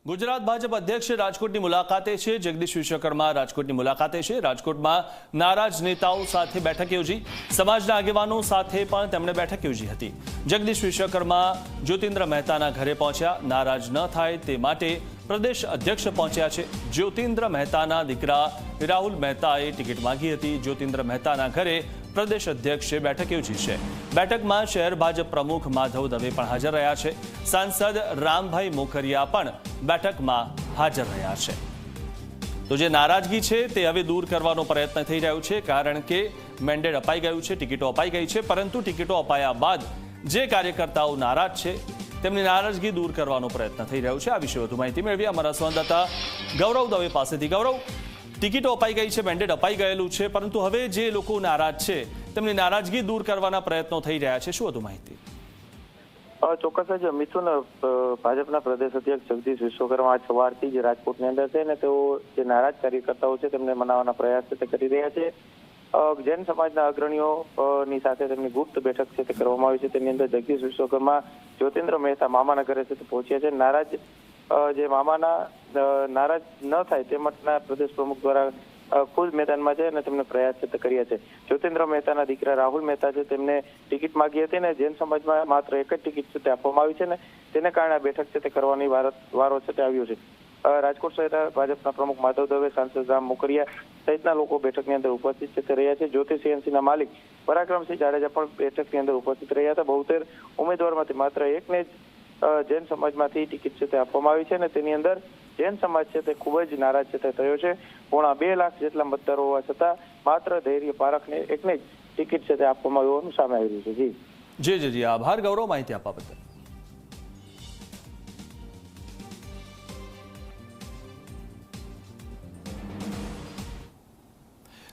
ગુજરાત ભાજપ અધ્યક્ષ રાજકોટની મુલાકાતે છે। જગદીશ વિશ્વકર્મા રાજકોટની મુલાકાતે છે। રાજકોટમાં નારાજ નેતાઓ સાથે બેઠક યોજી, સમાજના આગેવાનો સાથે પણ તેમણે બેઠક યોજી હતી। જગદીશ વિશ્વકર્મા જ્યોતિન્દ્ર મહેતાના ઘરે પહોંચ્યા। નારાજ ન થાય તે માટે પ્રદેશ અધ્યક્ષ પહોંચ્યા છે। જ્યોતિન્દ્ર મહેતાના દીકરા રાહુલ મહેતાએ ટિકિટ માંગી હતી। જ્યોતિન્દ્ર મહેતાના ઘરે પ્રદેશ અધ્યક્ષે બેઠક યોજી છે। બેઠકમાં શહેર ભાજપ પ્રમુખ માધવ દવે પણ હાજર રહ્યા છે। સાંસદ રામભાઈ મોખરિયા પણ બેઠકમાં હાજર રહ્યા છે। તો જે નારાજગી છે તે હવે દૂર કરવાનો પ્રયત્ન થઈ રહ્યો છે, કારણ કે મેન્ડેટ અપાઈ ગયું છે, ટિકિટો અપાઈ ગઈ છે, પરંતુ ટિકિટો અપાયા બાદ જે કાર્યકર્તાઓ નારાજ છે તેમની નારાજગી દૂર કરવાનો પ્રયત્ન થઈ રહ્યો છે। આ વિશે વધુ માહિતી મેળવી અમારા સંવાદદાતા ગૌરવ દવે પાસેથી। ગૌરવ, ટિકિટો અપાઈ ગઈ છે, મેન્ડેટ અપાઈ ગયેલું છે, પરંતુ હવે જે લોકો નારાજ છે તેમની નારાજગી દૂર કરવાના પ્રયત્નો થઈ રહ્યા છે, શું વધુ માહિતી? ચોક્કસ જ મિથુન, ભાજપના પ્રદેશ અધ્યક્ષ જગદીશ વિશ્વકર્મા સવારથી જ રાજકોટની અંદર છે ને તેઓ જે નારાજ કાર્યકર્તાઓ છે તેમને મનાવવાના પ્રયાસ છે તે કરી રહ્યા છે। જૈન સમાજના અગ્રણીઓની સાથે તેમની ગુપ્ત બેઠક છે તે કરવામાં આવી છે। તેની અંદર જગદીશ વિશ્વકર્મા જ્યોતિન્દ્ર મહેતા મામાના ઘરે છે તે પહોંચ્યા છે। નારાજ જે મામાના નારાજ ન થાય તે માટેના પ્રદેશ પ્રમુખ દ્વારા ખુદ મેદાનમાં છે અને તેમને પ્રયાસ છે તે કર્યા છે। જ્યોતિન્દ્ર મહેતાના દીકરા રાહુલ મહેતા છે તેમને ટિકિટ માંગી હતી ને જૈન સમાજમાં માત્ર એક જ ટિકિટ છે તે આપવામાં આવી છે ને તેને કારણે આ બેઠક છે તે કરવાની વારો છે તે આવ્યો છે। રાજકોટ શહેર ભાજપના પ્રમુખ માધવ દવે, સાંસદ રામ મોખરિયા સહિતના લોકો બેઠકની અંદર ઉપસ્થિત છે તે રહ્યા છે। જ્યોતિષ એએનસીના માલિક પરાક્રમસિંહ જાડેજા પણ બેઠકની અંદર ઉપસ્થિત રહ્યા હતા। 72 ઉમેદવારમાંથી માત્ર એકને જ જૈન સમાજમાંથી ટિકિટ છે તે આપવામાં આવી છે અને તેની અંદર જૈન સમાજ છે તે ખૂબ જ નારાજ છે તે થયો છે। 2.5 લાખ જેટલા મતદારો હોવા છતાં માત્ર ધૈર્ય પારખને એકને જ ટિકિટ છે તે આપવામાં આવ્યું સામે આવી રહ્યું છે। જી, આભાર ગૌરવ, માહિતી આપવા બદલ।